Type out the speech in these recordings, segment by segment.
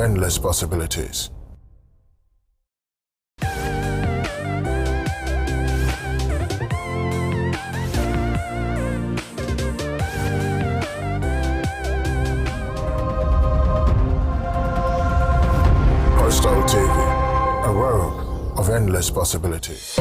endless possibilities. Hostile TV, a world of endless possibilities.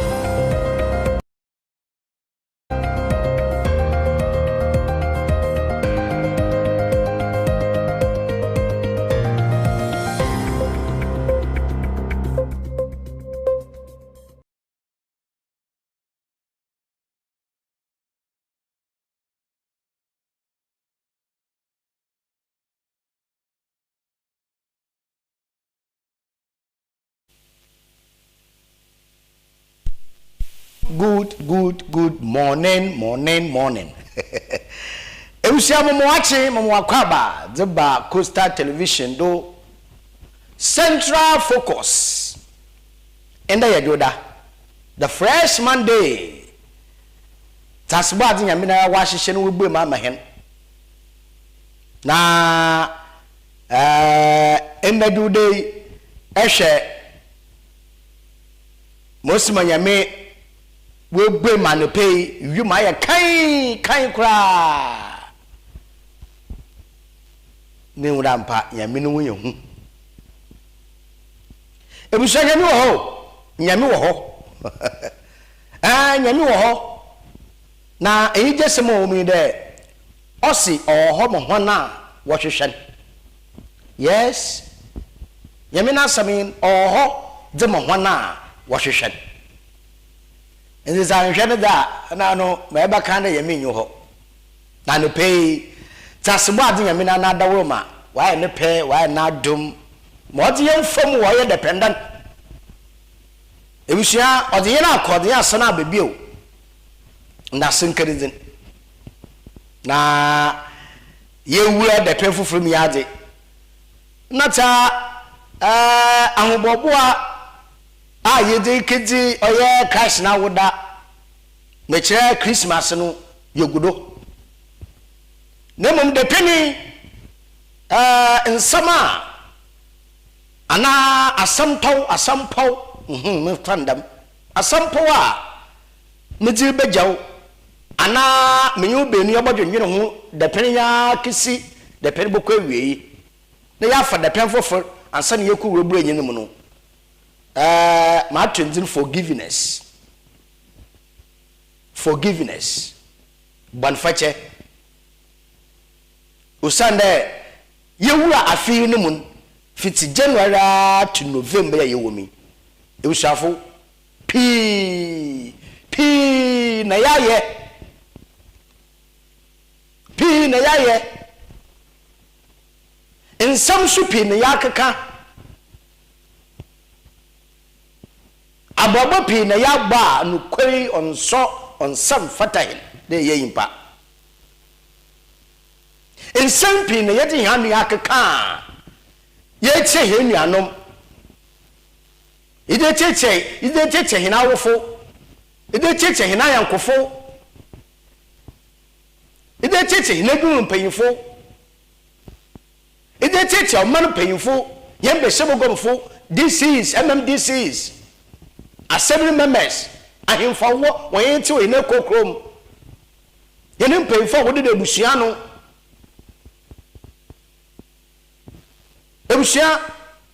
Good morning. Ebusiamo mwachi mwakwaba zeba Coastal Television do Central Focus. Enda yadoda. The Fresh Monday. Tasba adi nyamina wahihye no wegbe ma hen. Na embedu day ehwe Mosima nyame we bring man pay you my kind cry. New rampa yaminu hu. Ebusa nyami wo ho. Nyami wo ho. Nyami wo ho. Na eyijesemo mi de osi oho mo hona wo hwehwen. Yes. Nyami na samin oho de mo hona wo hwehwen. And this I share that no meba kanda yemi nyo na no pay tasbo ade yemi na na da roma why ne pay why na dum mo de yem fam wo ye dependent ebusia ode ye na akode ya sana bebio na sinkerizin na ye wura de pen fufuru mi ade na ta ahoboboa yede kedi oye Christ na woda me kire Christmas no yegudo nemum de peni nsama ana asampau me tandam asampau a me di bejaw ana me yu benu obodwenwene ho de peni ya kisi de peni bokwa wiei na ya fa de pen fofo ansa ne yeku webru enyin mu no my trends forgiveness banfache usande yewura afi ni mun fiti January to November ye womi e usafo pi na yaye ensam su pi na yakaka abobo pi na yagba no kweri onsam fatahin de yeyimpa ensam pi na yedi hanu yakeka yeche henuanom ide cheche hinawofo ide cheche hinayankofo ide cheche hinadun mpanyifo ide cheche omanu mpanyifo yembe sebogomfo DCs MMDCs assembly members ahemfa wo wonye we na kokrom yene mpemfa wo de ebusia no ebusia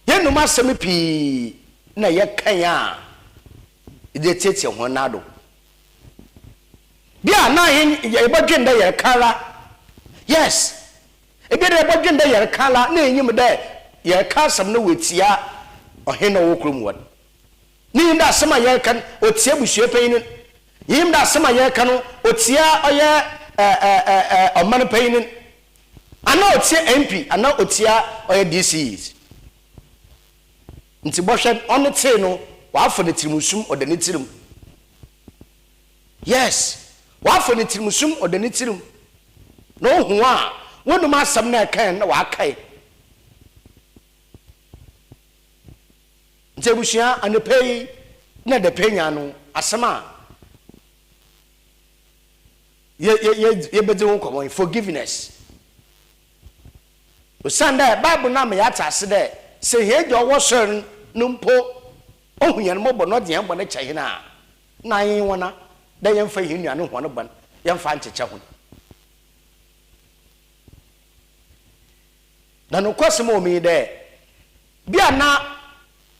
yenum asem pi na ye kan a ide tete ho nado bia na ye bodwenda ye kala yes ebe de bodwenda ye kala na enyim de ye kasam na wetia ohena wo krom won ni nda sema ye kan otia busue payinin yim da sema ye kan otia oye oman payinin ana otia MP ana otia oye DCs nti bohwe on te no wa afo ne tirimusum odani tirim yes wa afo ne tirimusum odani tirim no hu a wonum asam na kan na wa kai Jebusia and the pay na the penyano asama ye bedu forgiveness. Usanda Bible na me yata ase de se he jo wo sor no mpo ohunya no mobo no de yembo ne kyɛ na yin wona da yemfa hinua no ho no ban yemfa nkyekye ho na no kwasem o mi de bia na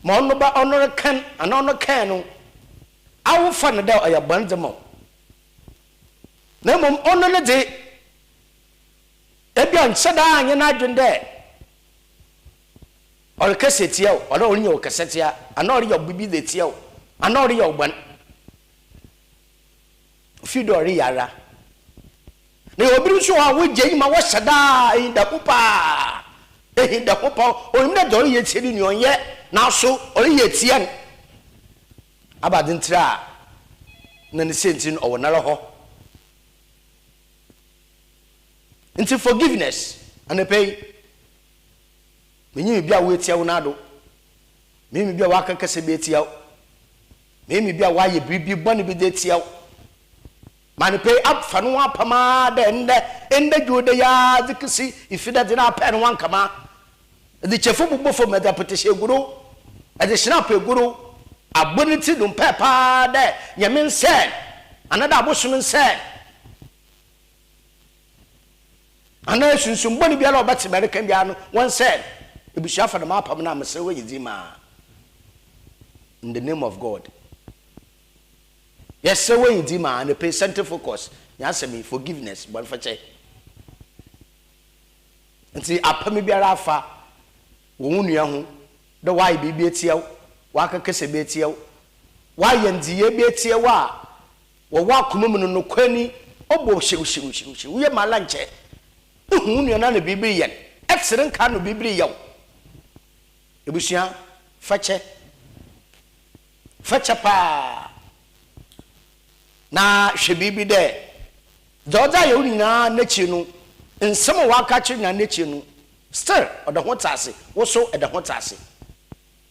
ma ono ba ono kan ana ono kan no awu fa no da oya ban demo na mom ono ne de ebia nhyeda anye na adwen de ol kasetia o ol onye o kasetia ana ori yo bibi de tia o ana ori yo ban fi do ori yara na obiru so a wo gye ma wo hyeda inda kupa inda kupa o nda do ye tieni ni onye na so ori ye tia abadin tra na ne sentin o wonara ho into forgiveness and pay me bia we tia wo nado me bia wa kan kase be tia me bia wa ye bibi bone bi de tia man pay up fa no apama de ende jode ya dikisi ifida de na pa no wan kama de chefu bubofo meda poteshe guru e de snap guru aboniti dum pepa de yemin said another abosun said ana sunsun boni bia la obati America bia no one said ebusha fa na mapam na amsewe yidima in the name of God. Yes, so when yidima and pay center focus yasa me forgiveness bon fa che nti apam bia afa wo nua ho de why bibia tiaw wa kakase be tiaw wa yandiye be tiaw wo wa komum no kwani obo hyew ye malanche nua na bibiri yen excellent kan no bibiri yaw ebusia fache pa na hwe bibi de doza ye unina nachi no nsem wa ka chi na nachi no still odo ho tase wo so edo ho tase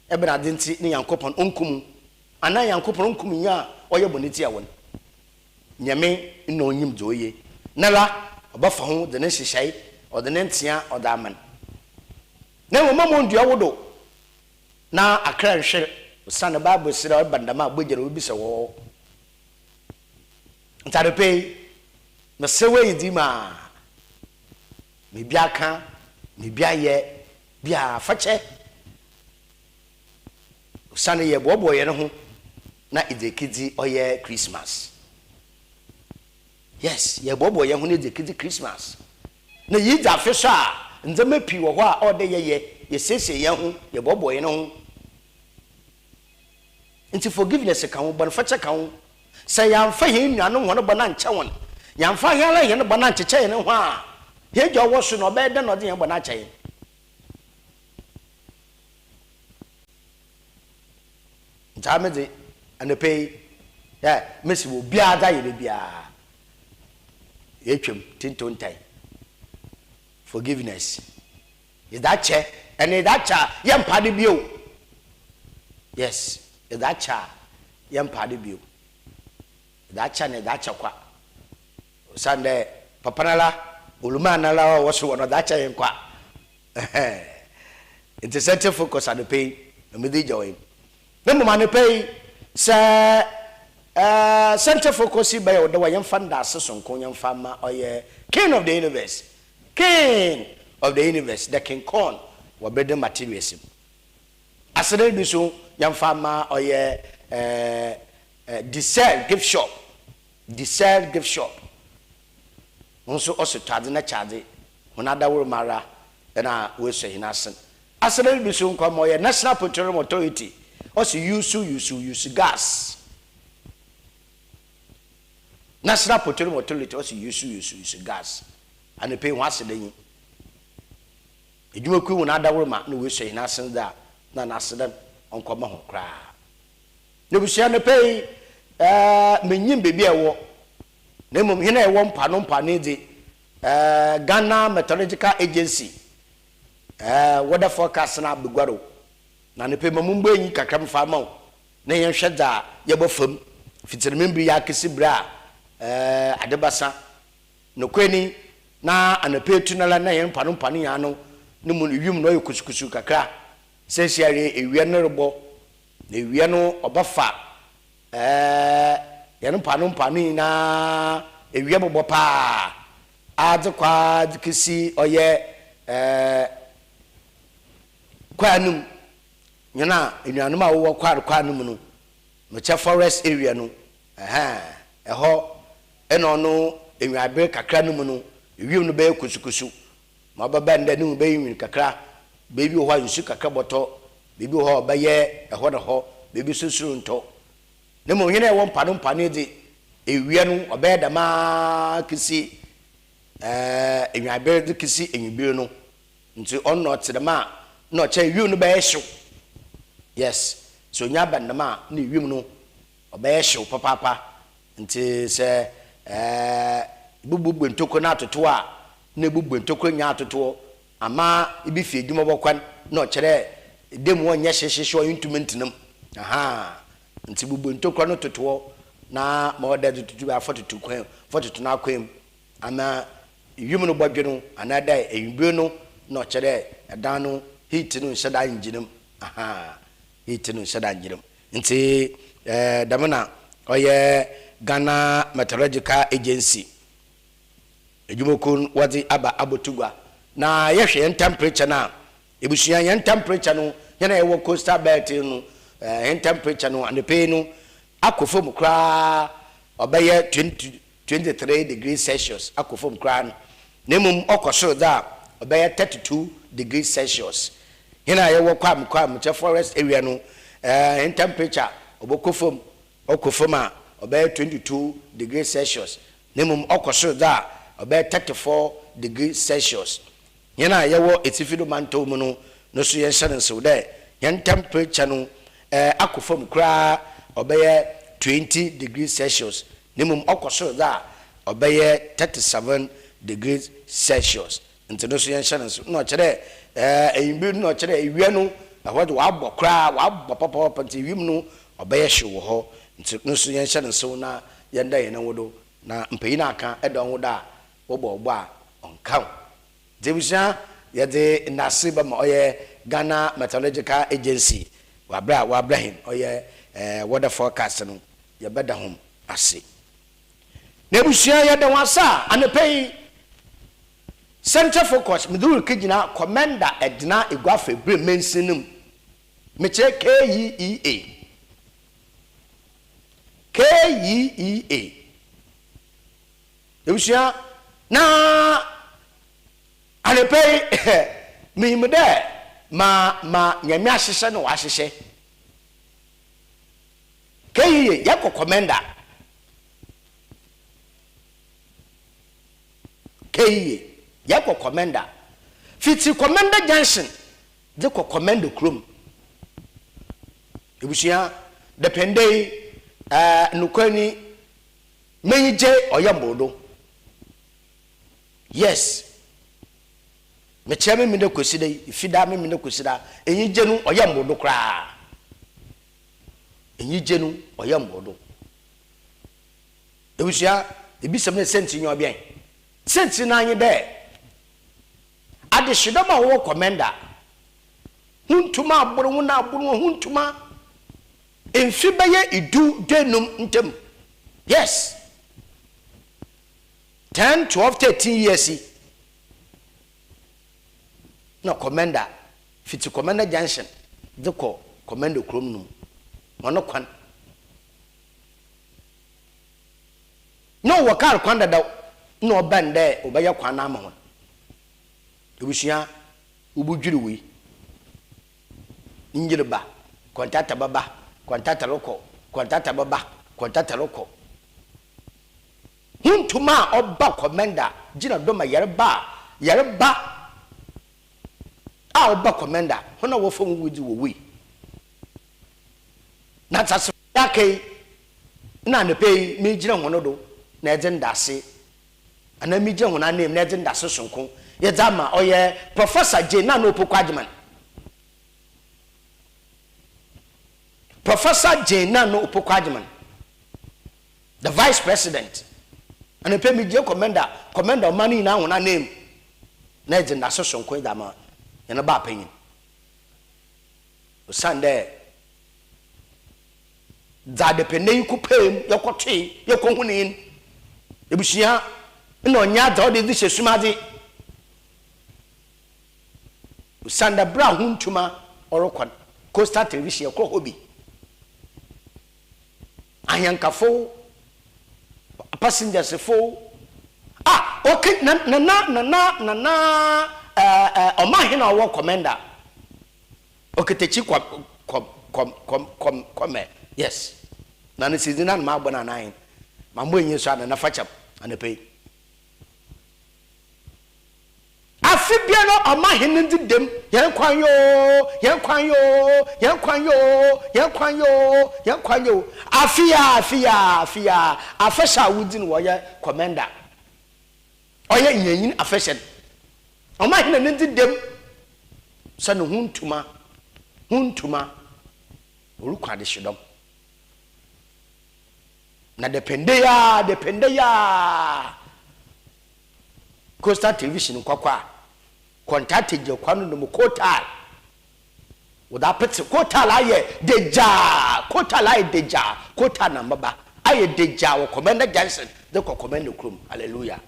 ebra denti ne yankopon onkum ana yankopon onkum nya oye boniti awon nyame na onyim doye nala obafa ho de ne hyehyai o de ne ntia o da man na wo mamo ndua wodo na akra nhwe sana bible sira o bandama agbegere obi se wo ntarepe na sewe yidima me biaka me biaye bia fache sana ye bobo ye ne ho na idekidi oye Christmas. Yes, ye bobo ye ho ne idekidi Christmas na yi da fe so a nzema pi wo ho a o de ye sese ye ho ye bobo ye ne ho nti forgiveness kan wo bon fache kan wo say yam fa he nua no ho no bona nche won yam fa he ala he no bona ncheche ne ho a he jo wo so no be de no de he bona che jamede and pay yeah messi wo bia da ye bia etwem tintontai forgiveness is that che and that cha yam pade bio yes is that cha yam pade bio that cha ne that cha kwa sande papanala ulumana la wo so no that cha yen kwa it is set focus on the pay me dey joy na mo mane pay sa center focus by the way yam fanda aseson kon yam fama oye king of the universe the king corn wa bede materialism asere bi so yam fama oye desert gift shop onso oso tade na chade honada wor mara na we so hinasen asere bi so nko mo ye national petroleum authority also use gas. National Petroleum Authority also use gas. And they pay once a day. You will go another woman, no wish in us and that, none accident on common cry. No, we shall pay Menin baby a walk. Name of Hina one panon panidi Ghana Meteorological Agency. Weather forecast na Bugaro. Na ne pe mamumbe yi kakram fama na yen hweda ye bofam fitire membri ya kesi bra adebasa no kwani na anape tunala na yen pano ya no ne mu wium no yekusukusu kakra sesiare ewia no rebo na ewia no obafa yano pano na ewia bobo pa adekwa dikisi oye kwanum nyana enuanum a wo kwanum no mecha forest area no eho eno no enwabe kakra no mu no ewiem no be kusukusu ma baba nda no be yin kakra bebi ho nsu kakra boto bebi ho ba ye eho na ho bebi susuru nto ne mo nyene wo mpano di ewia no obe dama kisi enwabe di kisi enwibire no nti onno tedema no cha ewiem no be ehyew yes so nyaba ndama na ewiem no obe ehyew papa nti se bubu ntoko na atoto a na bubu ntoko nya atoto ama ibi fi edwuma bokwan na okere dem wonye hyehye instrument nam nti bubu ntoko no toto na ma oda tutu ba 42 kwan 42 na kwam ama yum no bodwe no anada eyimbe no na okere edan no heat no hyeda njinam heat no hyeda njinam nti damana oye Ghana Meteorological Agency ejumokun wadi aba abotugwa na yehwe temperature na ebusuya yen temperature no yana ewo coastal belt no yen temperature no and pay no akofom kra obeye 23 degrees Celsius akofom kra na mum okoso da obeye 32 degrees Celsius yana ewo kwam che forest area no yen temperature obokofom okofoma obey 22 degrees Celsius nemum okoso da obey 34 degrees Celsius yana yewo etifido manto mu no so yen hyane so de yen temperature no akofam kra obey 20 degrees Celsius nemum okoso da obey 37 degrees Celsius ntino so yen hyane so no kire eyimbi no kire ewia no ahwado wa abọ kra wa abọ papa nti wim no obey hye wo ho no so yen hyane so na yenda yen wodo na mpanyina aka edon woda wobọ a onka debusha yede nasiba ma oye Ghana Meteorological Agency wa hin oye weather forecast no ye beda hom ase nebusha yede wasa anepei Center Focus miduru kigina commander edna egwafe bre mensinum meche KEA Eusia na anepei mimde ma nyame ahyehye no wahyehye KEA yako commander KEA yako commander fiti commander Johnson de ko commander krom Eusia depende nukoni menje oyambodo yes mechame mi de kosida ifida mi de kosida enyije nu oyambodo kra enyije nu oyambodo ebusia ebisem ne senti nyo bien senti na anyi de ade shidoma wo commander huntuma aburu hu na aburu huntuma Enfibeye idu denum ntem. Yes. 10, 12, 13 years. No commander. Fiti commander Junction. Deko commander krom num. Mono kwan. No wakar kwanda da no bande obaya kwan na amon. Ebusia ubudwiri wi. Njirba. Kontata baba. Kontata loko, kontata baba, kontata loko. Huntuma oba commander, jina doma yareba. Oba commander, hona wofo wudi wowi. Na tsaso yake na ne pay mi jina hono do na agenda se. Ana mi jina hona name na agenda so sonko. Ye zama oye Professor J na no pokwadman. Professor J. Nano Upokwajiman, the Vice President, and a PMJ commander of money now on a name. Ned's in the social quidama in a bar opinion. Sunday za depende yi kupem yakotwe yakohunin ebusia na onya za odi di hesumade Sunday bra huntuma orokon Coastal Television yakro hobi ahankafo passengers fo okay na omahina wo commander oketechi come yes na ne season na ma gbona nine mambo enye so na fachap anepe afibia no omahina ndidem yen kwan yo afia afesha wudin wo ye commander oye nyanyin afesha omahina ndidem sanu huntuma olukwa de shidom na depende ya Coastal Television kwakwa contact je kwanu no kotal woda petse kotal aye deja kotal aye deja kotal na mbaba aye deja wo Commander Johnson de ko Commander Krum hallelujah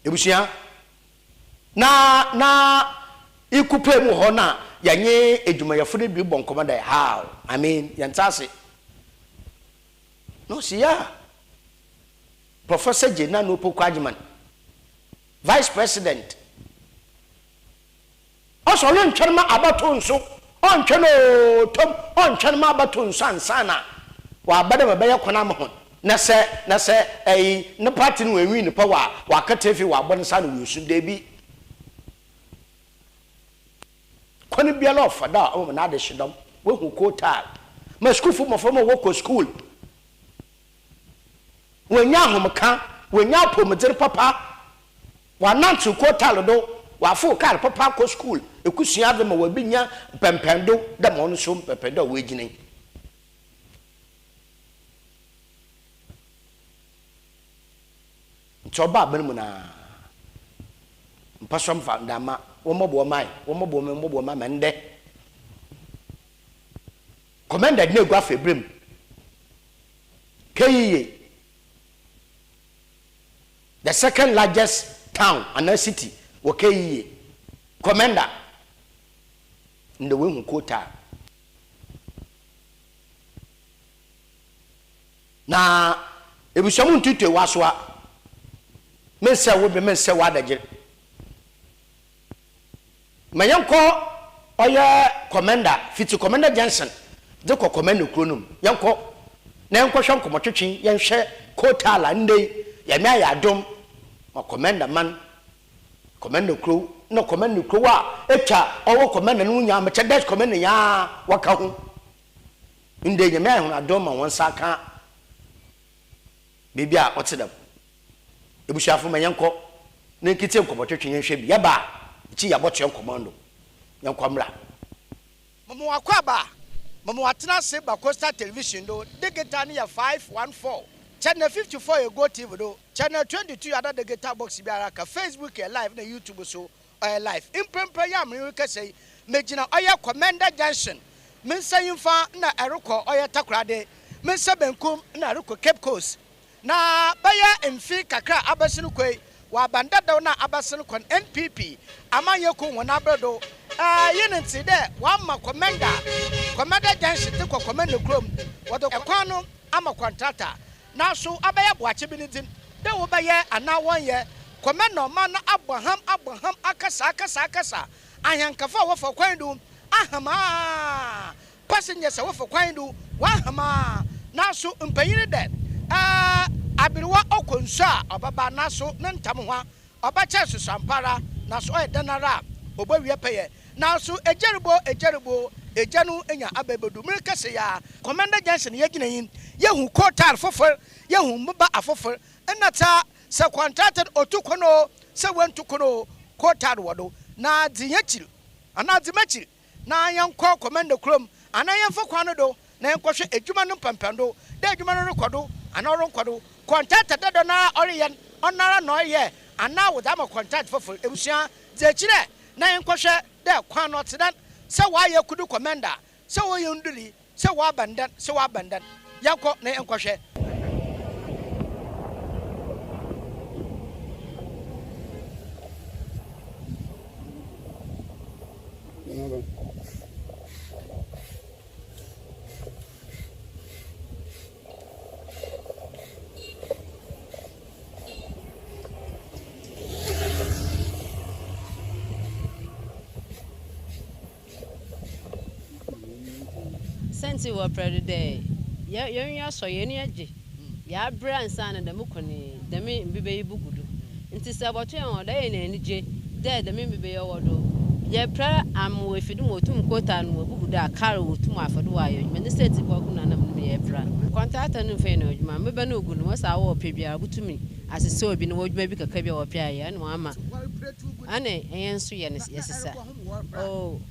ebusia na ikupe mu ho na yanye edwumayefo de bi bon Commander how I mean yantase no siya Professor Jena no Pokwajiman Vice President also learn chama abaton so on chano tom on chama abaton sansana wa bada mabaya kwana mahon na se na party no wi ni power wa katefi wa bon sa no yusu de bi kwani bia lo fada o na de shidom we hu kota ma school fu mo fo mo wo school wenya homka wenya pomedere papa wanantu kota do wa fu kar papa ko school ekusua de ma wa binya pempendo da mo no so pempendo we gine ntoba abenu na mpasom fa ndama wo mobo ma mende Commander ne gwa febrem keyiye the second largest town and a city okay Commander in the way quota na ebushamu ntute waswa mense wo be mense wadaje mayanko oya Commander fiti Commander Johnson de ko Commander Kronum yanko na yanko hwam komotwetwe yenhwe quota la ndey yamia ya dom ma Commander man Commander Crow no Commander Crow a echa owo Commander no nya ma chedes Commander ya waka ho inde yamia ho adom ma won saka bibia otedam ebushafo ma yanko na nkite nkomotwetwe yenhwe bi yaba chi yaboto yankomando yankwamra momo wakwaba momo watena se ba Coastal Television do digital ya 514 Channel 54 you go TV do Channel 22 ada the guitar box biara ka Facebook live na YouTube so live impempe ya me ka say megina oya Commander Junction mensa yimfa na ereko oya takrade mensa benkum na ereko Cape Coast na baya emfi kakra abasinu kwei wa banda da na abasinu kon NPP amanye ko wona bredo yenenti de wa ma Commander Junction te ko Commander Chrome wato ekwano ama contractor na so abaya boache binidim de wo baye ana won ye Commander man Abraham akasa ahankafa wo for kwandu ahama passengers wo for kwandu wa hama na so mpanyire de abirwa okonsa obaba na so nentam ho obache susampara na so edenara obawie peye na so ejerubo ejanu enya abebedu mirkase ya Commander Johnson yegina yin yehu kotar fofor yehu mba afofor enata se contracted otukono se wentukono kotar wodo na dinyachil ana dimachil na yanko Commander Chrome ana yanfo kwano do na yankwohwe edwuma no pampando de edwuma no rekodo ana ronkodo contracted na oriyen onara no ye ana wodama contract fofor ebusia zechire na enkwhwe de kwan no tedan se wa ye kudu commander se wo ye nduli se wa bandan yakọ na enkwhwe Senti wa prede de ya so ye ni age ya bra nsa na dem kone dem bibe ibugudu nti se boto en oda ye na anije de dem bibe ye wodo ye pra am we fidu wotum kota no bugudu akara wotum afado wa ye me senti kwa kuna na me ye bra contractor no fe na odwuma me be na ogu no wasa wo pebia butumi asese obi no odwuma bi kaka bi wo pia ye na ama ane enso ye ne yesisa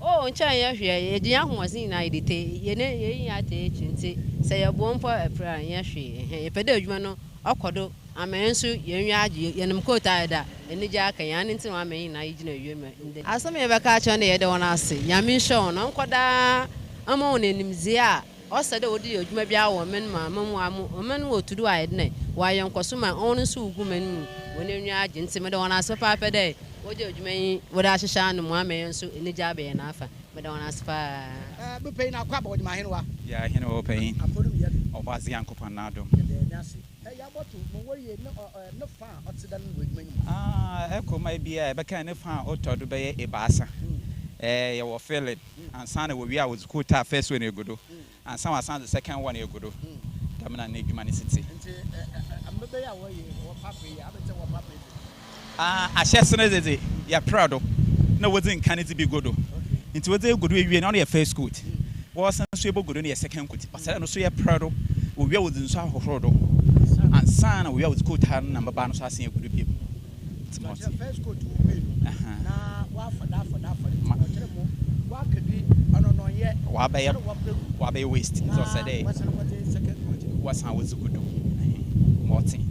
oh ncha ya hwe ye dia homasin na idete ye ne ye ya ta echinti se ye bompo epra ya hwe ye pede adwuma no akodo amenso ye nwa age ye nem kota da eni ja aka ya nti wa amen na yigina wieme nde asem ye beka cha na ye de wona ase nyame show no nkoda ama wona nimzie a osade odi adwuma bia wo men ma mamu amu men wo tudu aye ne wa ye nkoso ma on so ugu men wona nwa age nti me de wona ase pa pede woje adwuma yi woda ahyeha no mu amen so eni ja be na afa me de wona ase pa be pay na kwa ba odwuma henwa ya henwa pay aforu ye obazi yankopon na adom ya botu mo woye no fa otidan wedwuma yi eko mai bia e beka ne fa otodo be ye ebasa ye wo feel it ansa na we wi a was quota first one egodo ansa wa san the second one egodo tamna na edwuma ne city nti ambe ya woye wo papa ya abete wo papa ahyesene zeze ya proud na wodin kaneti bi godo nti wodin godo ewie na no ye first coat wo san so ebo godo ne ye second coat pasara no so ye proud wo wi a wodin so ahohoro ansa na we wi a wodin quota na mbaba no so asen egodo bi first coat wo be na wa fada wa kedi ono no ye wa be waste so say dey wasan wo zugudu mortin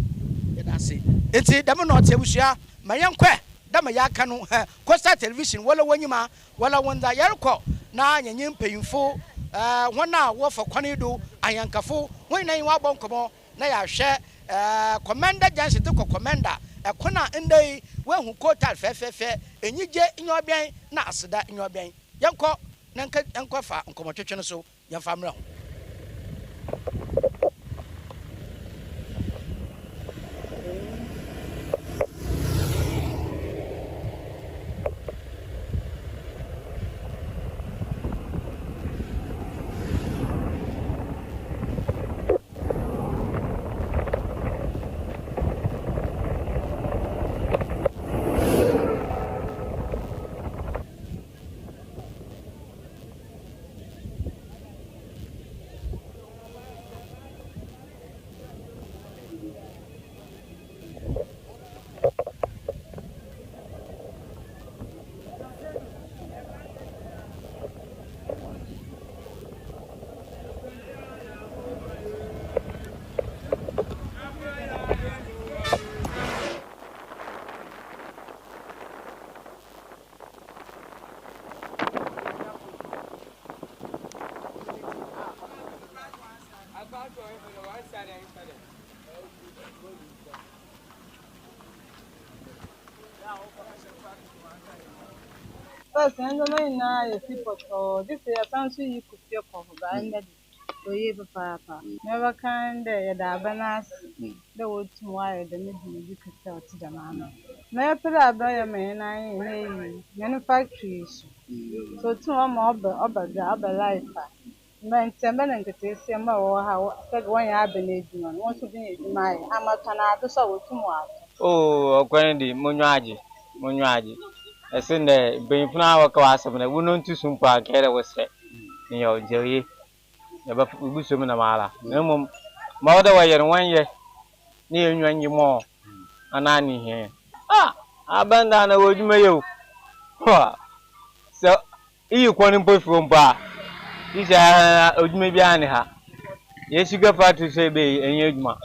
edase enti dem no tebusua mayenkwe dama ya aka no Coastal Television wala wanyima wala wonda yerko na nyenye mpayimfo wona wo fa kwane do ayankafo wonnan wa bonkomo na ya hwe commander jansi to commander ekona ndai wehu Coastal fefefe enyije nyobian na aseda nyobian yenko nanka enko fa nkomotwetwe no so yemfa mra ho First, I don't know now if people told this year, fancy you could feel comfortable and that we have a papa. Never can they have bananas, the wood to wire the middle you could tell to the man. May I put up by a man I manufacturers. So, two more the life. Man, 10 minutes to see more how said one avenue wants to be my Amakanado so tomorrow. Oh, Grandy, Munyaji. I send the Benfna or class of the woman to Sumpa, Kera was said. In your jelly, never good woman of Mala. No more way in 1 year near you more. And I need here. Abandon a word you may. So, you can't put from bar. This would be behind her. Yes, you got far to say, Bay and Yugma.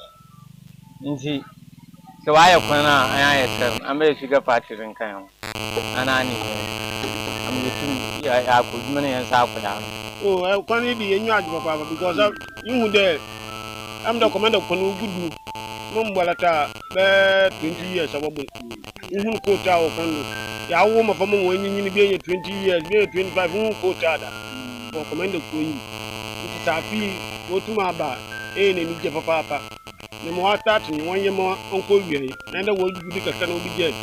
And see, So why you kwana aya yesem ambe sugar party nkan ho. Ana ni. Am yetum ya akuduma ne yansa akoda. Oh, kwani di enyu adwo papa because you who there I'm the commander kwanu gudu. No mbalata be 20 years abobo. Ihun quota o kondo. Ya wo ma famo wo nyinyi bi 20 years, bi 25 hun quota da. O commander kwani. It safi wotuma aba na ni je papa. Ne mo start ni won yemo onko wie. Na nda wo gudu kaka na obi je.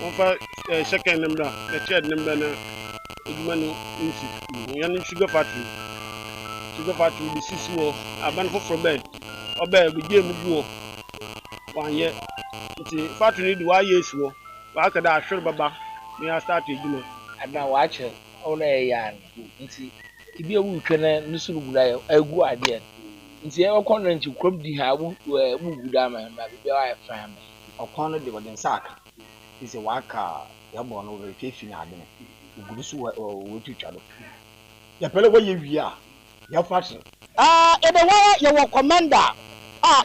Won fa second number, the third number na eduma no nsi. Yan sugar factory. Sugar factory bi sisi wo aban foforo be. Oba bi je mu guo. Wanye nti factory di wa yesu wo. Wa ka da ahwer baba. Me a start eduma. Ada wa che ona ya nti ibi ewu twene nusuru guda egu ade nti e ko no nti krom di ha wu guda ma ba bi wa fam okwan no de wode nsaka ise waka ya bo no we fefi na ade ugudu so wo twitwa do ya pele wo ye wi a ya factory ede wa ye wo commander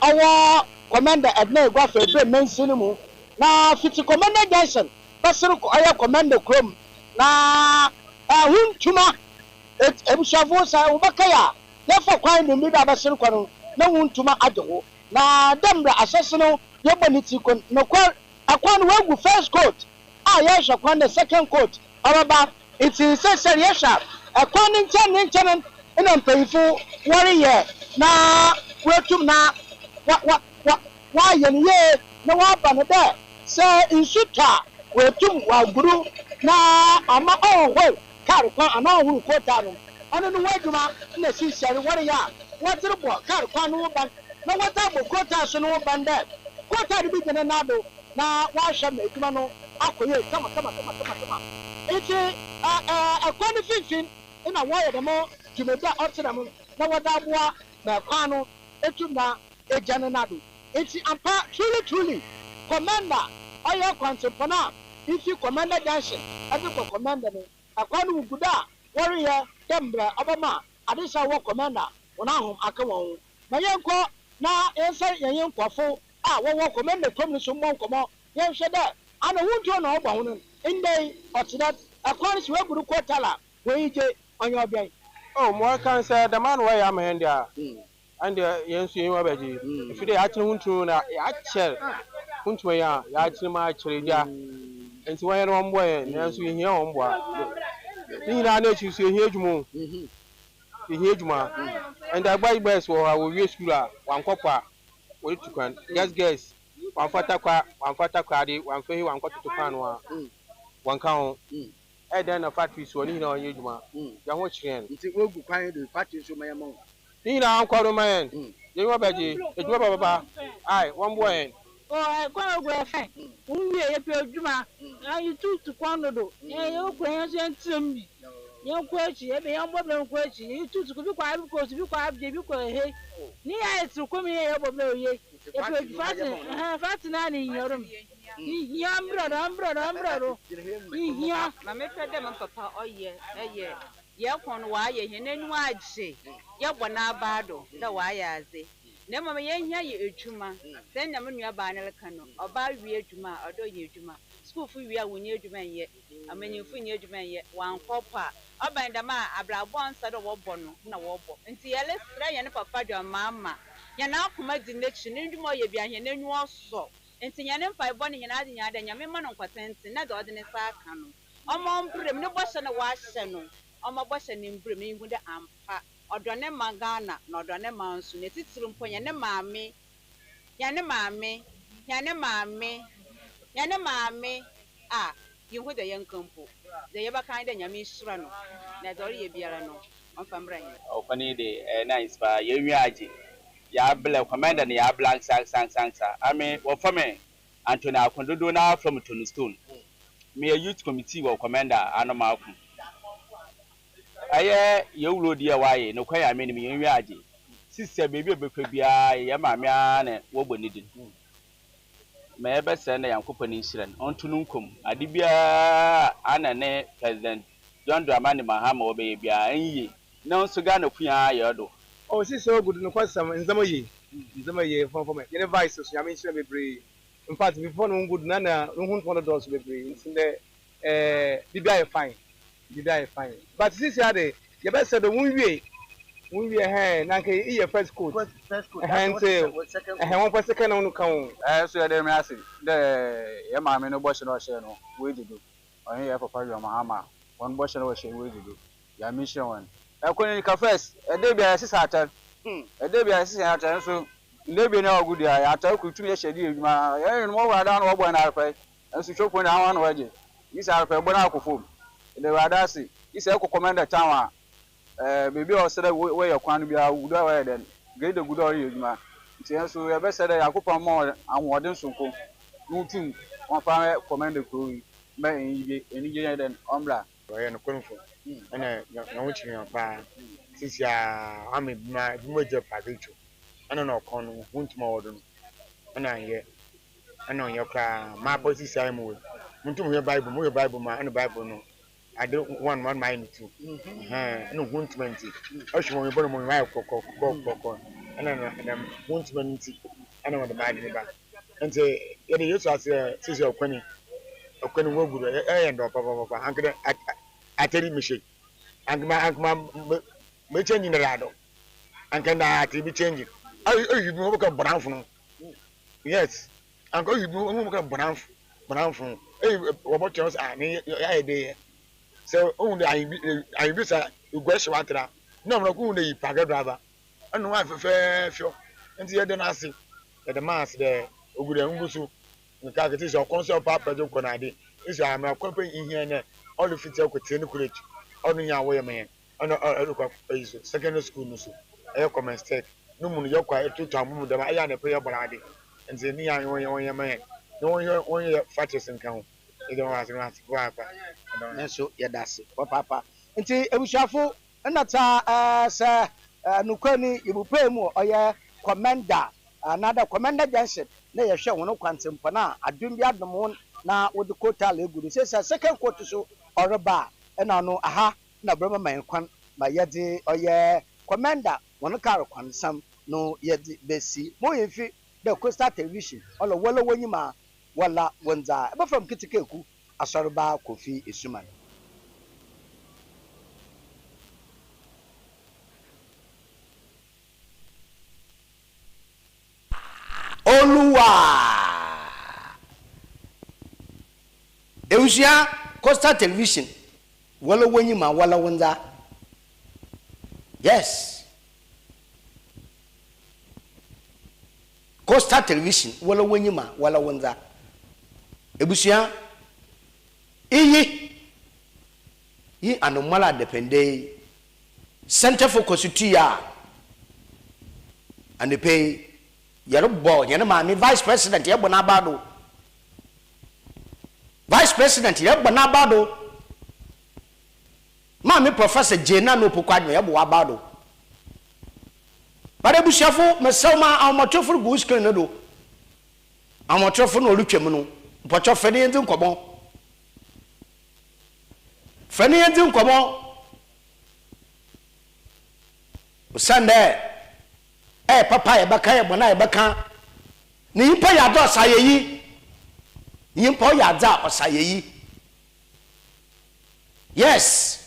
owo commander edna egwa fe be mention mu na fiti commander Johnson basuru ko aya commander krom na huntuma ebusafo sa ubakaya lefa kwan no mi da basuru ko no na huntuma adewo na demra asese no yeboniti kon no kwa akwan wagu first court ya shakwan the second court ababa it is say yesha akwan nchen ina mpayifo warrior na wetum na wa yeniye na wa bana da say insuta wetum wa guru na ama we kar kwa ana huru kota no ana no waduma na si shari warrior watirbo kar kwa no ban na wata bo kota so no ban da kota di bigene na do na wa sha me eduma no akoye kama eti akwani finfin ina wa ye demo jumeda otram na wada boa na kwano etum na ejane na do eti ampa truly commander oya kwantepona ifi commander Johnson ade ko commander no akwani uguda warrior tembra obama adisa wo commander wona hom aka won na yenko na ensa yenkwafo wo commander kom so mo nkomo yenhwe da ana wunjo na ogba hono inde otida akwani si weguru kotala weije onyo obian mo kan say the man why am here there and yensu yin wabaji if they actually huntu na actual huntu ya actually ma chireja enti wan no mbo na yensu yin o mbo ni na na chi so yin adwumo yin adwuma and agbai boys wo ha wo wie school a wan kopa wo tukwan guess wan fata kwa de wan fehi wan koto pan a wan kan then na factory so ni na yin adwuma ya ho chiren nti wogu kwan de factory so mayamo ni na ankwaro man yin wabaji adwuma baba ai wan boy kwa ogwe fe unwie ye pe adwuma ayi tutu kwano do ye okwen so ntimbi ye kwachi ye be ye mboble kwachi ye tutu bi kwa bi ko bi kwa bi ko he ni ya etu ko mi ye boble oye ye pe fati na ni nyorum ya mbro ya na me pe dem papa oye eye ye kon wa ye he nanu agye ye bona bado da wa ya aze na mama ye hia ye edwuma sen na menua ba na leka no oba wie edwuma odo ye edwuma school fu wie a wonye edwuma ye amanyifu nye edwuma ye wankopa oban da ma abrabo ansa do wo bo no na wo bo nti ye le sra ye ne papa do mama ye na akoma di nechi ne ndwuma ye bia he nanu oso nti ye ne mfa bo ne ye na ade nya da nya me ma no nkwatenti na do de ne sa aka no omo mprem ne bo hye na wa hye no omo bo hye ne mprem ne hu de ampa odone magana na odone mansu ne titiri mponya ne maame yehu de yankampo de yebaka de nyame sura no na dori ye biara no onfamra yin okani de nice ba ye wiaje ya bla commander ne ya black sang ame wo fame Anthony Akondodo na from Tonstone me a youth committee wo commander anoma akun aye yewuro die waye no kwaya me ne me wiaje sister baby obekwa bia ye maame a na wo bonidin me ebe se na yankopɔ ne nsiran ontunu nkom ade bia ana ne president John Dramani Mahama obeye bia enyi na nso ga na kuya ye do o si so good no kwasam nzama ye fon fon me ne vice so yame nsiran bebre in fact before no good na no hunt one doors bebre in the bibia fine but this year the you best say the one we na nke e first coat and say one for second on count so ya dem ase de ya ma me no bo she no she no we dido on ya papa yo mahama one bo she no she we dido ya mission one e ko ni ka first e de bia sisa atan e de bia sisa atan so nde bi na ogu dia ya atan ku tumi ya she di edwuma ya no mo wa da no wo bo na arfa enso chofo na hawa no waje isa arfa bo na akofo de wa da se isa ko commander town baby o said we your kwan bia gudo wa den grade gudo ori edwuma nti enso ya be said yakopon mo anwode nsonko nutum won fa commander ko me enije den ombra we no konfo ana na wuchi ya pa sisi a ame ma je pagecho ana no kon wuntuma wodo ana ye kra ma posisi ai mo mutum ye bible ma ana bible no I don't want mine too. No wontment. I should want to borrow my cocoa. And then wontment. I know what the bad neighbor. And say, you used to say, Sister Quenny, a Quenny Wood, and Papa, Uncle, I tell you, Michelle. And my changing the rado. And can I be changing? Oh, you move up brown from. Yes. Uncle, you move up brown from. Hey, what yours are near your idea. So only I be sa ugwese watra na mra ku ne yipaga driver anu wa fefe fio nti ye de na ase the mass de ogure ngusu nka kete so konso papa jo konade iso ama kwapa ihia na all fit akwete ne college onu nya wo ye me onu kwa iso secondary school no so e comment stake no mu yo kwa etutu amu de ma ya na pe ye borade nti ni ya won ye me no won ye fatis nka ho ido wa se papa nso yɛdase papa nti ebusuafo nnata sɛ nukwani ibupe mu ɔyɛ commander another commander junction na yɛhwɛ wɔn kwantempo na adum bi adum na wɔde kota leguru sɛ second court so ɔreba ɛna no aha na brɛma man kwan ma yɛde ɔyɛ commander wɔn car kwansam no yɛde besi mo yɛfi the coastal television ɔlɔ wɔlɔ wɔnyima wala wɔnza ɛbɛ fam kitikeku ASORBA KOFI ESSUMAN. Oluwa Eusia Coastal Television wala wanyima wala wonza. Yes. Coastal Television wala wanyima wala wonza. Ebusia yi anomala depende center for constituya and pay yerobo yene ma mi vice president yebo na bado vice president yebo na bado ma mi professor jena no pokwadwo yebo wa bado bare bushafo mesoma amotofo go screen no do amotofo no olutwem no mpotofo fede ntin kobo Fani yentin komo Sunday papa ye baka ye bona ye baka ni impa ya do sayeyi ni impa ya za osayeyi yes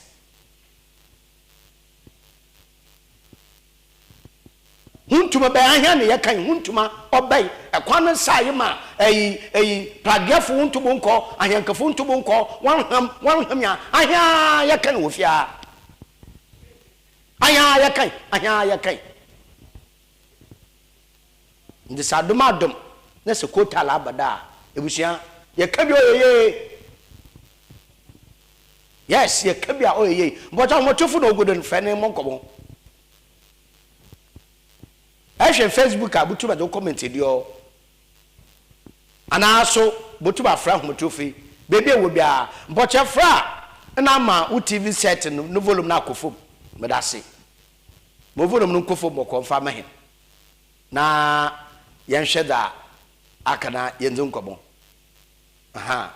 huntuma be ahia ne ye kan huntuma obey ekwan saye ma pragiafo huntubo nko ahiankafo huntubo nko wanham ya ahia ye kan wofia ahia ye kan ndi sadumadum na se kota la abada ebusia ye kabi oyeye yes ye kabi oyeye mbota motofu no godon fene monkomo ehwe Facebook abutu ba do comment dio anaso botu ba fra homotofi bebe wo bia mboche fra na ma u TV set no volume na akofom medase mo volume no kofom mo konfa mahe na yenhwe da akana yenzu nkomo aha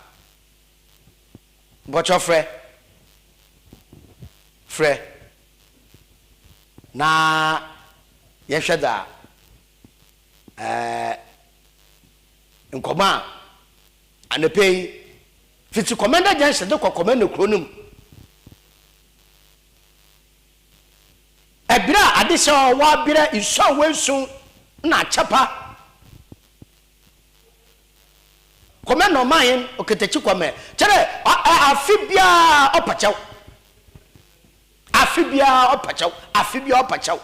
mboche frɛ na yɛhwɛ da nkoma anepei fiti commander junction de ko commander kronum ebira adisha wa bira iso wensu na chapa commander mayin oketechi kwame chere afibia opachaw afibia opachaw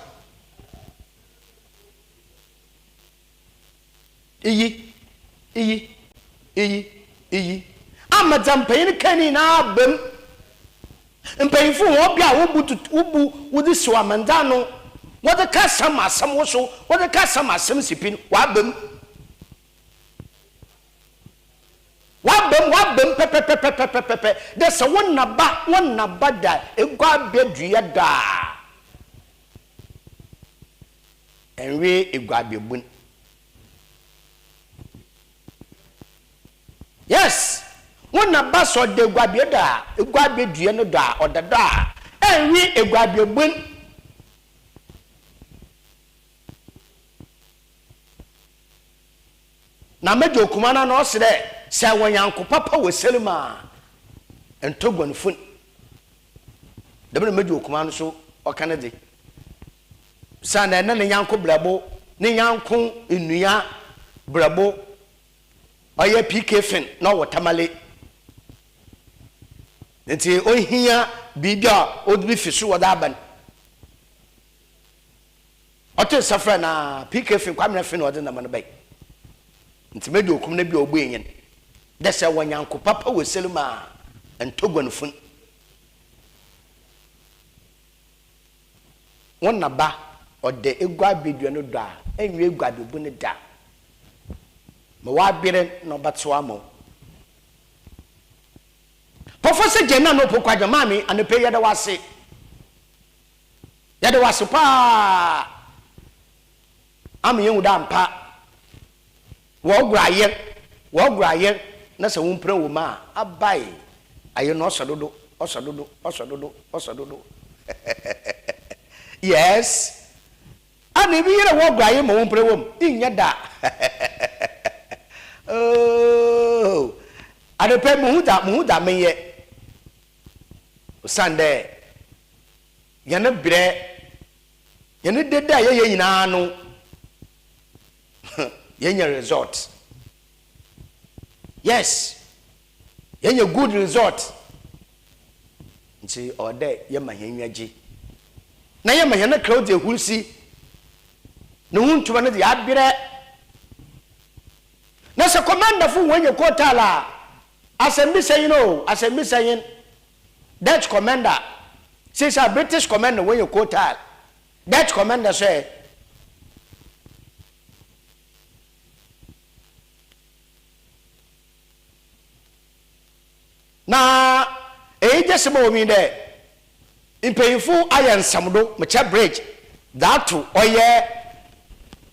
iyi amadampen kani na bem mpayinfu wo bia wo wudi siwamanda no wode ka sama asam wo so wode ka sama asam sipin wa bem pepe de so wonna ba da egwa bedua da enwe egwa bebun. Yes, when a bus or the guabieda, a guabidu no da or the da, and we a guabiabun. Namejo Kumana no say when Uncle Papa was Selma and Togon Fun. The Mejo Kumano so or Kennedy. San and then Yanko Blabo, Niyanko in Nuya Brabo. Oye PK fin na watamale nti ohia bibia odbi fisu wadaban ote safra na PK fin kwamna fin ode na man bai nti medi okum na bia ogbo enyen de se wanyanko papa weselma entogon fun wonna ba ode egwa bedua no do a enwe egwa bebu ne da wa bire no batwa mo professor jena no pokwa jamami anepe yada wase pa am yen uda mpa wo graye na se wumpre wo ma abai aye no osododo yes ani bi yere wo graye mo wumpre wo inya da oh adepe muhuda meye Sunday yana bre yana deda ye nyina no yenya resort yes yenya good resort nti ode ye mahenwaji na ye mahena crowd ehunsi no huntuma ne ya bre na se commander fu wenye kotala assemble saying Dutch commander says a British commander wenye kotala Dutch commander say na just about me there in painful iron samdo mecha bridge that to oye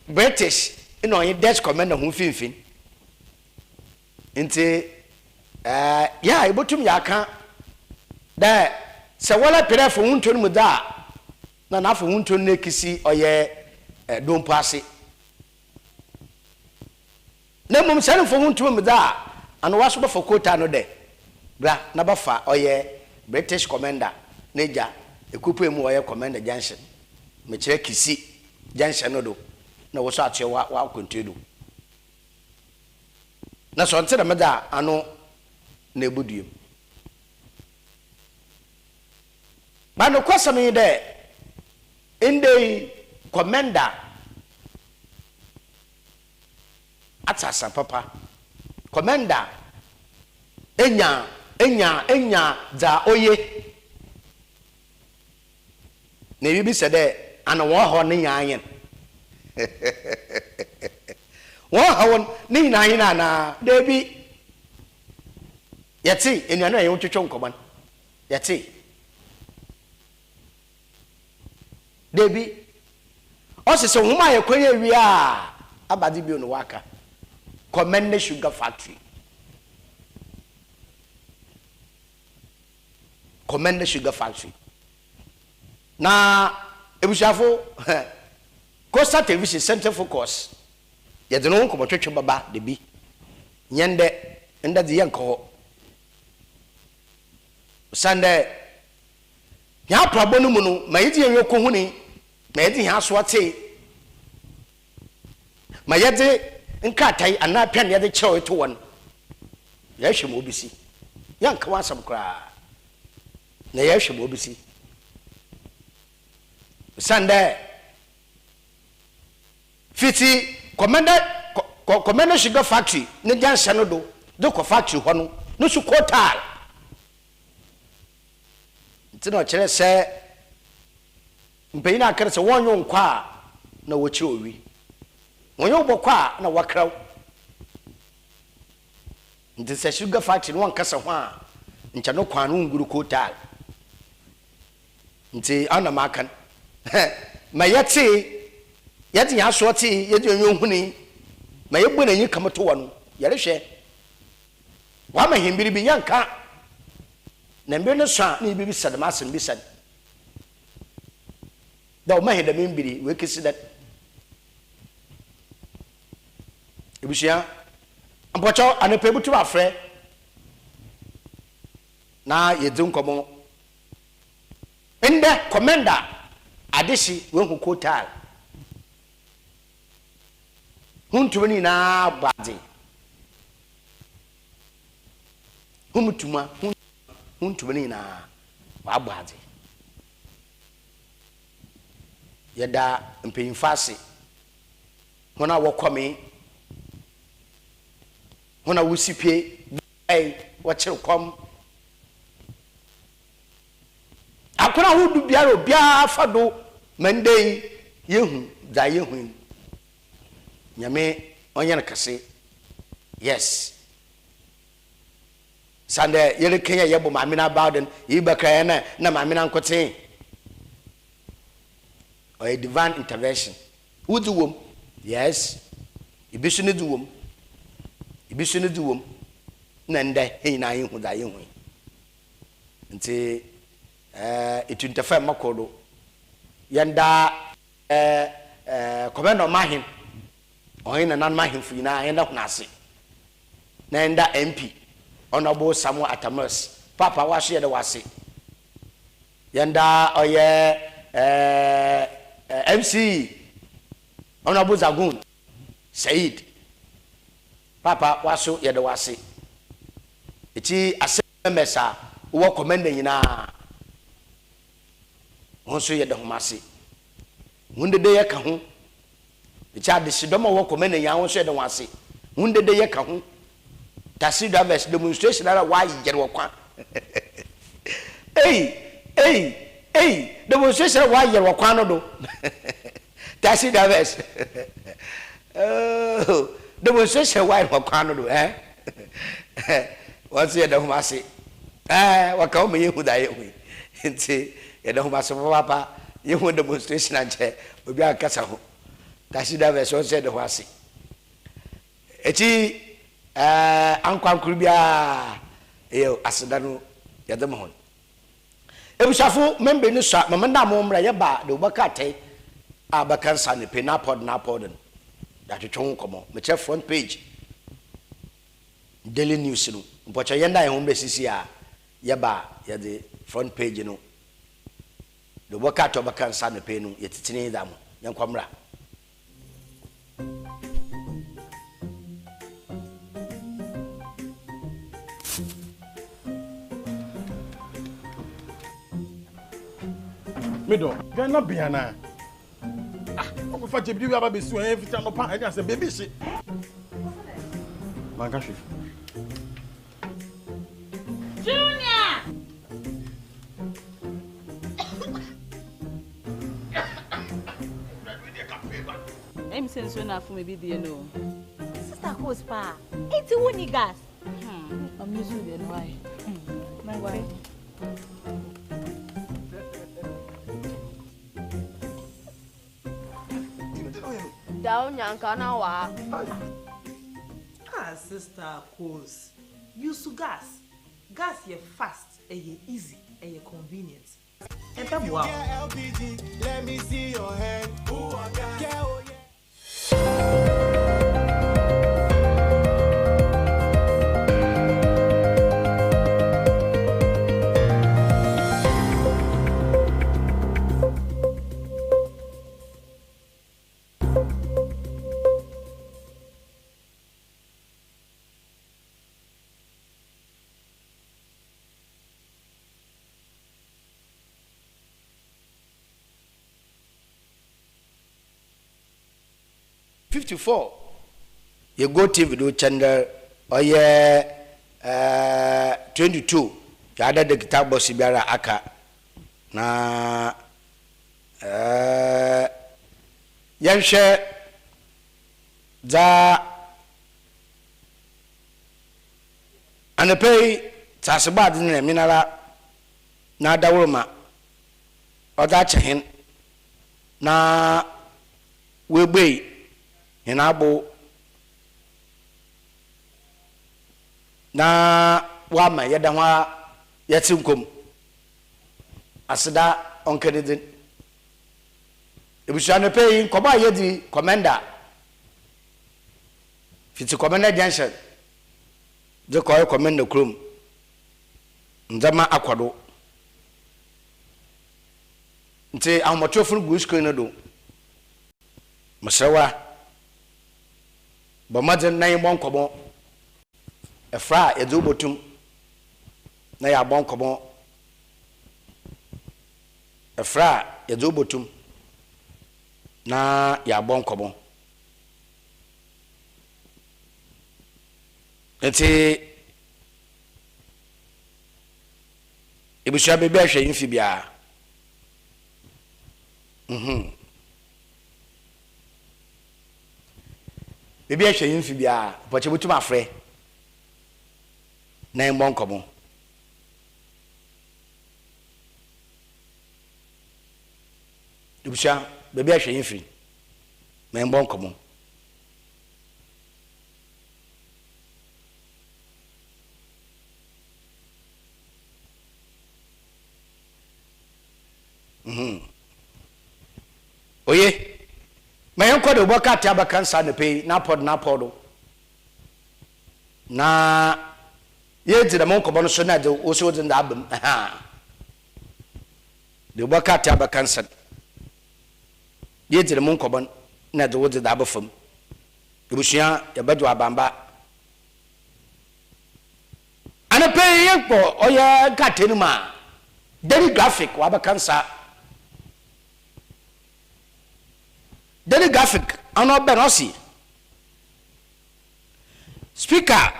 British Dutch commander hu finfin nti ya ibotum yaka da se wala pere fo hunto mu da na fo hunto ne kisi oye dompo ase na mum sane fo hunto mu da ano waso ba fo kota no de bra na ba fa oye British commander neja ekupu emu oye commander junction me kire kisi junction no do na wo so atwe wa kontedu na so nte da meda ano na ebudiem ba no kwasame de inde commander atasa papa commander enya za oye na bibi se de ana wo ho ne nyanyen won ni nyanyen na debi yati enuano ayi twetwe nkoman yati debi osese homa ye kwenye wi a abadi bi onu waka Commend Sugar Factory. Commend Sugar Factory. Na ebushafo Costa Television Center Focus. Ya de no ko twetwe baba de bi. nyende enda di yanko sande ya prabo no mu no ma yedi enwe ko huni ma yedi ha so ate ma yedi nkatai ana pia ne yedi chewo to won ya hwem obisi yanka wasam kra na ya hwem obisi sande fiti commander sugar factory ne jansa no do ko factory ho no su kotal ntino kire se mpeyina akere se wonyo nkwa na wochi owi wonyo bokwa na wakraw nti se sugar factory won kasa ho a ncha no kwa no nguru kotal nti ana makan ma yati yati ya so ti yedi onyo huni ma yegbo na yin kamato wano yare hwe wa ma himbiri bi yanka na mbe no so na ibi bi sadama asem bi sad da o ma heda mimbiri we kisi that ebusia ampocho anepe butu afre na yedun komo ende commander adeshi we hu kotal huntuni na badi humutuma huntuni na abadi yada mpeinfase hona wokomi hona wusipie ai wachiro kom akona hudu biaro bia fado mandei yehu da yehu nyame onye nakase yes sande yele kenya yebo mamina bawden yibaka na mamina nkote or a divine intervention would do yes ibisu ne duwom nende hina yin da yin hu nti etuntafa makodo yanda komendo mahin oyina nan mahin fina yanda hunase na yanda MP honorable Samuel Atamas papa washe da wase yanda oye MC honorable Zagun Said papa waso yada wase eti asemesa wo komenda nyina wonso yada homase wundede ye ka ho eti adesidoma wo komenda nya wonso yada wase wundede ye ka ho taxi drivers demonstration ara wa yere wo kwa demonstration wa yere wo kwa no do taxi drivers demonstration wa yere wo kwa no do what's yada homase waka o me yehu da yehu nti yada homase papa yehu demonstration anche obi akasa ho taxi drivers on said homase eti ankwankuru bia asedano yadam hon ebusafo membe ni so mamanda mo mra ye ba de obakate abakansa ne pe na pod da twetwe komo me che front page daily news no mpocha yenda ye hom besisi a ye ba ye de front page no de obakate obakansa ne pe no ye titini da mo yankwamra Mido, gana biana. Oko fa jebi wi aba besu en fita no pa e say baby she. Manga shi. Junior. Em senso na fu me bi die no. Sister Coach pa. Enti woni gas. I'm using the why. My why? Down yankana wa. Ah, Sister Coach. Use gas. Gas ye fast, ye easy, ye convenient. And that wow. Let me see your hand. 54 you go TV do channel oye 22 ya ada de kitab biara aka na yanhwe za anapei tasebad ne minara na dawroma oda chehen na wegbe hinabo na wama yeda ho yatinkom asida onkededin ebusuane pay koba yedi commander fiti commander junction je koy commander krum ndama akwado nti ahomotofo gu screen no do masrawa bamaden nan bonkobo efra ezubotum na ya bonkobo efra ezubotum na ya bonkobo eti ebusha bebe ahwe yimfi bia bebe ahwe yimfi bia poche butum afre na mbonkobo ebusha bebe ahwe yimfi na mbonkobo oye mayen ko de boka ti abakansa ne pay na pod na ye ti da mon ko bono so na de o so de abam de boka ti abakansa ye ti da mon ko bon na de o de abafam ebusuya ya badu abamba ana pay ye ko oya gatenu ma daily graphic wa abakansa daily graphic ano benosi speaker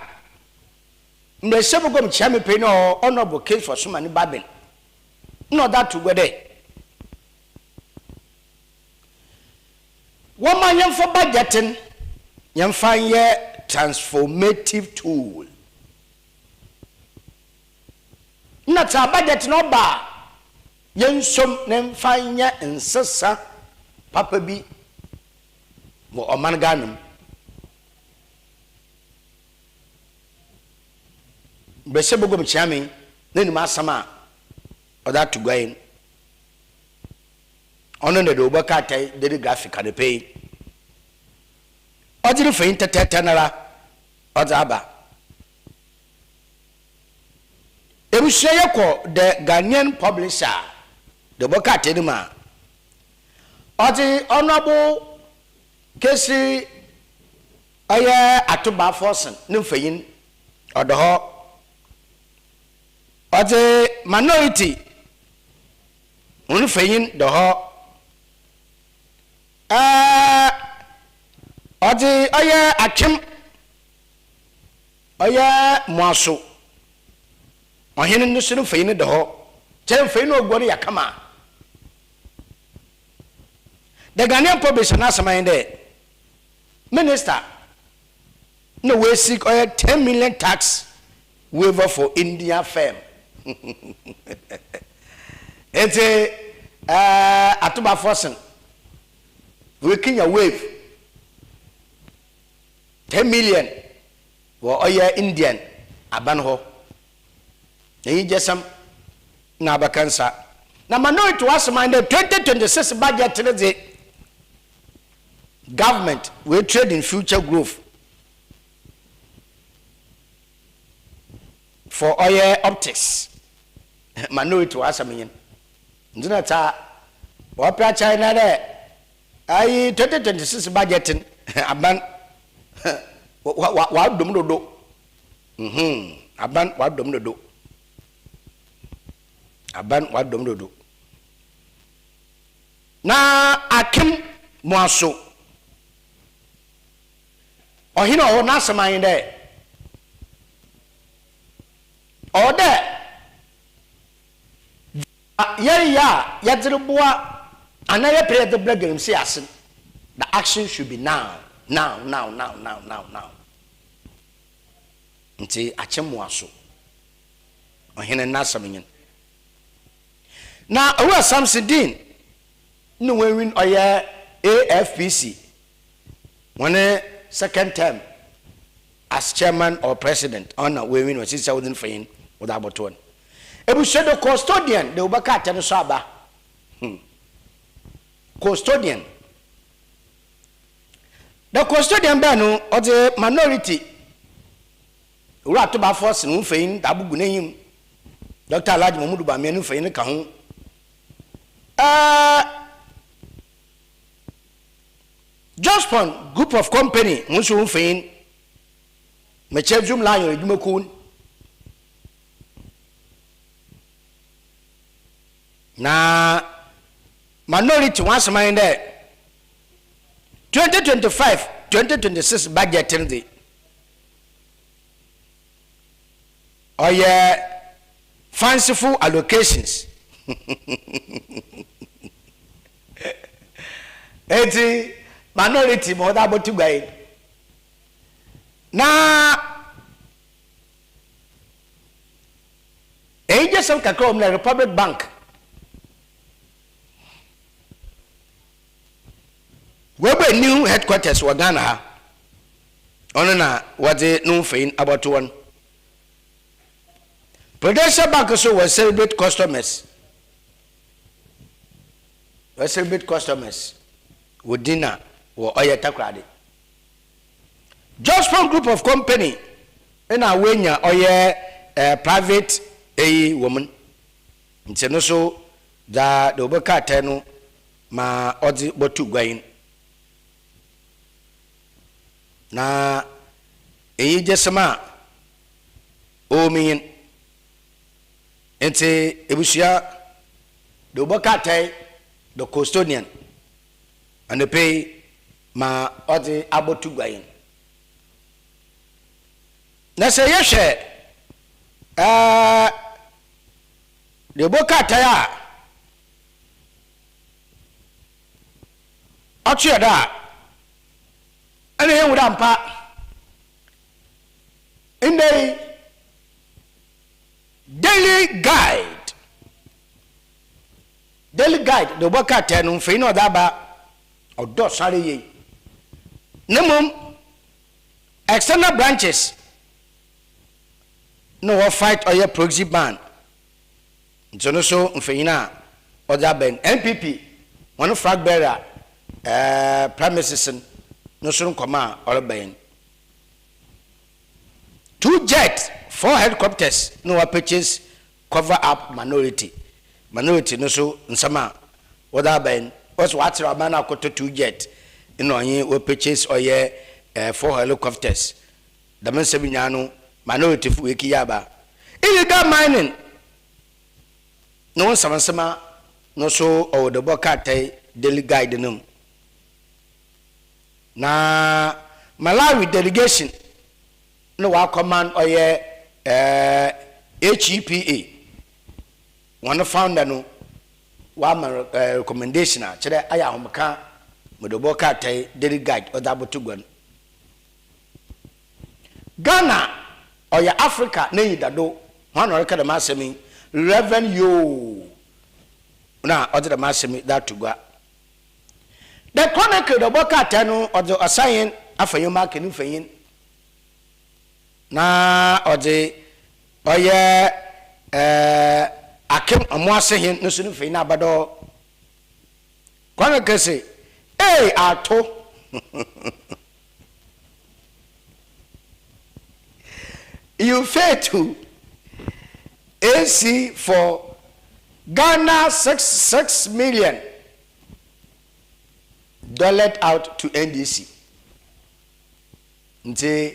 mbe sebugom chame pe no honorable case for sumani babel no that to go there woman yam for budgeting yam find transformative tool na ta budget no ba yen som nem find nsesa papa bi mo oman ganum bese bogom chiame nani ma sama oda to gwain ono ne do baka tai de graphic ade pay odiri fe intetetenara odaba ebusheye ko the Ghanaian publisher de baka tai ma odi honorable kesi aya atoba forsen ne fayin odoho ode minority un fayin doho ode aya akim aya moaso ohene no sunu fayin doho chen fayin ogori yakama the Ghanaian publisher na samande minister no we seek 10 million tax waiver for India firm it's atuba forsen we can waive 10 million for Indian abanho na jesam na bakansa na minority was minded 2026 budget today government will trade in future growth for oil optics minority was a million ndinata wapra China there ai 2026 budget aban wa dum do aban wa dum do aban wa dum do na akim moaso ohina o na saman de o de ya yadreboa anaye pray the blagem say asin the action should be now nti achemwa so ohina na saman na owa Samsudeen no win oya AFPC one second term as chairman or president on a win was 6,000 fine without but one. It was the custodian, the Ubaka and Saba. Custodian. The custodian banu or the minority. Ratu force no fine, Tabu Guneim, Dr. Laj Mamudu Bamenu Fane Kahun. Jospon group of company musu fein mechezum lion edumekun na minority once mind there 2025-2026 budget in the fanciful allocations 80 minority more than about to guide. Na agents of Kakom the Republic Bank. Where were new headquarters were Ghana? Onana what they no fein about one. Prudential Bank also will celebrate customers. Will celebrate customers with dinner. Or oya takrade just one group of company in a wenya oya private a woman nti so da do beka tenu ma odi botu gwain na jesema o min nti ebusia do beka tai the custodian and they pay ma odi abotu gwayin na se yehwe de boka taya otua da ene yen wuda mpa inde daily guide de boka tanu fe no da ba odo sare ye nemum external branches no fight or your proxy ban so mfeyina oda ben NPP one flag bearer premises no so nkoma or ben 2 jets 4 helicopters no purchase cover up minority no so nsama oda ben was what Ramana got 2 jet we purchase or 4 helicopters. The men sebinyano minority fu ekiyaba. Illegal mining. No one sama no so or the bokate daily guide num. Na Malawi delegation no wa command or HEPA. One founder no wa recommendation a chere aya homka modoboka tai daily guide odabotugon Ghana or ya Africa ne dado one or ka the masemi revenue na other masemi that to go the chronicle the boka tanu or the assign afayo mark ni fayin na or the akem amwase hin no sunu fe na bado kwana kese ato you fail to AC for Ghana 6 million dollar out to NDC nti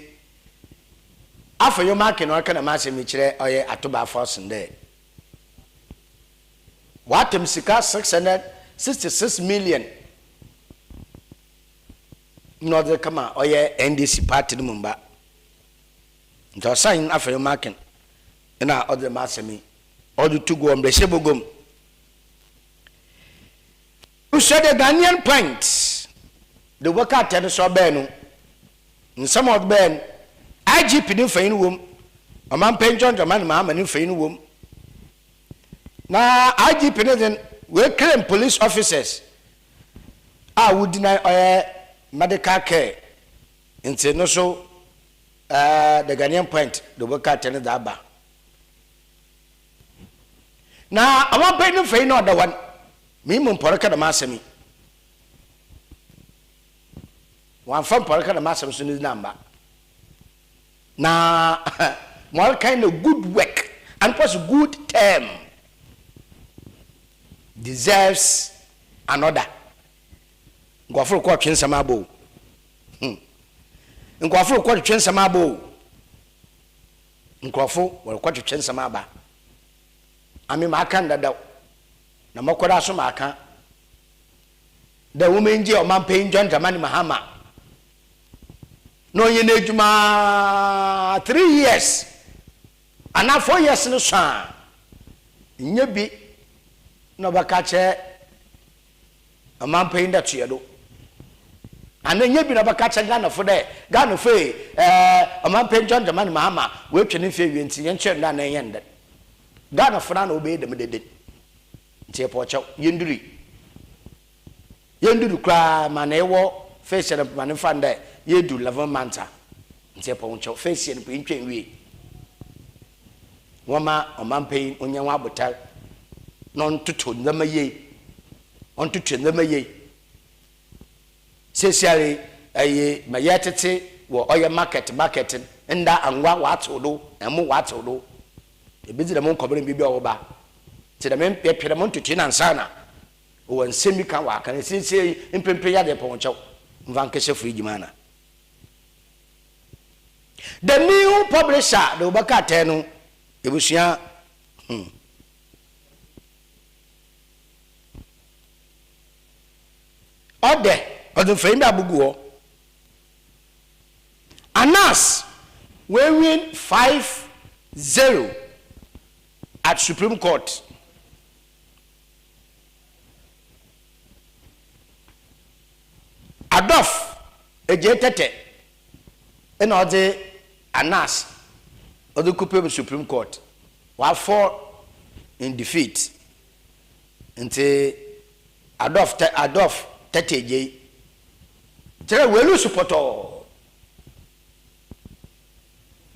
afayo mark no aka na mase mi kire oye atoba force nde Watem sika 666 million no de kama oye NDC party no mba nto sign afere marking na other masemi odu tugo ombre shebogom who said the Ghanaian point the worker ten so ben no some of ben IGP ni fain wom amam penjon jaman ma ni fain wom na IGP no then we claim police officers would deny medical care into no so the Ghanaian point the worker ten that ba na amam pen no fain no the one me mum poraka da masemi wan fam poraka da masemi so ni namba na more kind of good work and plus good term deserves another ngwafo ko twen samabo ngwafo ko twen samabo ngwafo ko twen samaba ami makanda da na makwara so maka da women je o man pay John Dramani Mahama no ye na ejuma 3 years ana 4 years no sha nye bi no baka che o man pay da tuedo ana nye bi no baka che Ghana fo de Ghana fo o man pay John Dramani Mahama we twene fe wi nti ye nche nda na ye nda Ghana fo na obe de medede nti pocho yenduri kra ma na ewo face na ma nfa nda yedu 11 months nti pocho face na pe ntwen wi woma o man pay onye wa botal non tutu ndama ye on tutu ndama ye sesiare aye ma yetete wo oye market nda anwa wa atodo emu wa atodo ebizira mon kobere bibi oba ti da men pepere mon tutu na nsana o nsemi kan wa kan sisi impempe ya de poncho mvanke chef ijimana the new publisher the obaka tenu ebusia ode femi abuguo Anas we win 5-0 at Supreme Court. Adolf ejetete en ode Anas ode coupe Supreme Court wa fall in defeat nti Adolf teteje tere welu supporto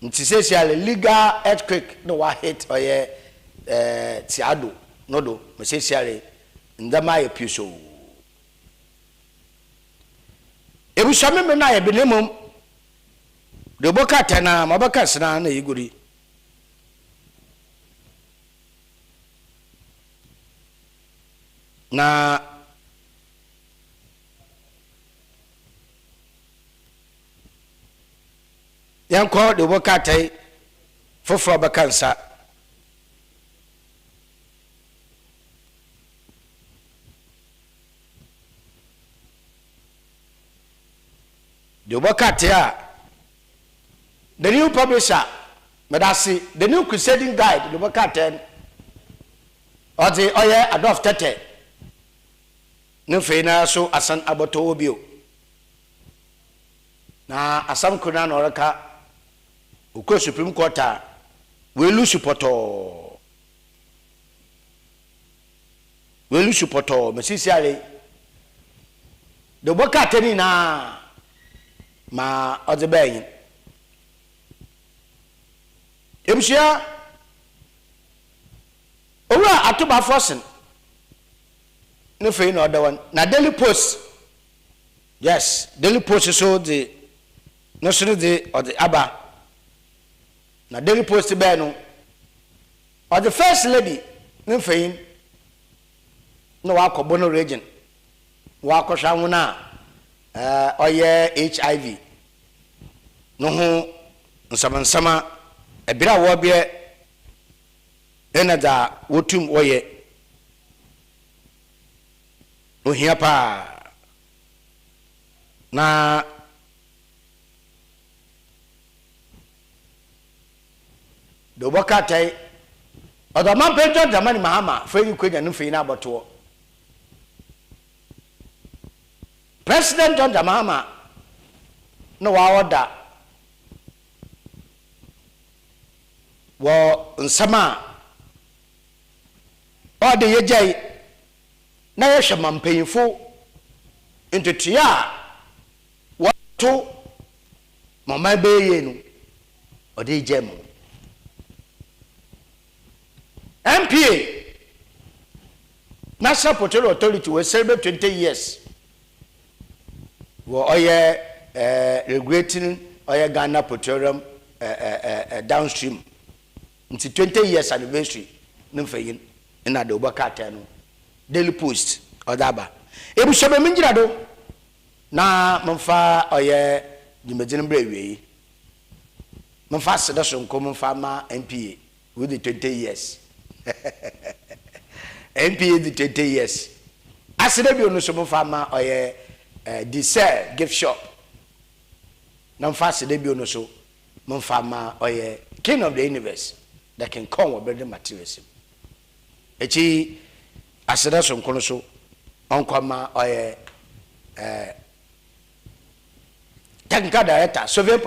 nti sesial legal earthquake no wa hit oye tiado no do sesial ndama ye piso ebusame me na ye benemum de boka tana mabaka sna na yiguri na yanko de boka tai fofo bakansa the Bokatia, the new publisher, Madasi, the new crusading guide, the Bokaten, or the Oya Adolf Tete, no Fena so Asan Abotobio. Na Asam Kunan Oraka, Uko Supreme Court, will lose supporto. Will lose supporto, Missy the Bokatenina. Ma odebayin emshia owura atoba forcing no fe no other one na Daily Post yes Daily Post so the no so the or the aba na Daily Post be no or the first lady no fe no wa kobono region wa kosha wona oye HIV no ho nsama ebira wo bie enada wotum oye ohia pa na the Wakatai, or the man paid the money Mahama, for you could and Fina Bato. President John Mahama, no order. Well, in summer, or the Yajay, Nayashaman painful into Tia. What to Mamma Bayin or the gem. MPA National Petroleum Authority will celebrate 20 years. Well, regretting Ghana Petroleum downstream. It's 20 years anniversary. Numfayin in a Dobakatano Daily Post or Daba. It was Shabba Minjado. Na Monfa the Majin Bravery. Monfa Sedation Common Farmer MPA with the 20 years. MPA the 20 years. As a debut, no some farmer or the sell gift shop. No fast debut, no so. Monfarmer or king of the universe that can come with building materials. Echi aseda so nkono so onkoma technical director Soviet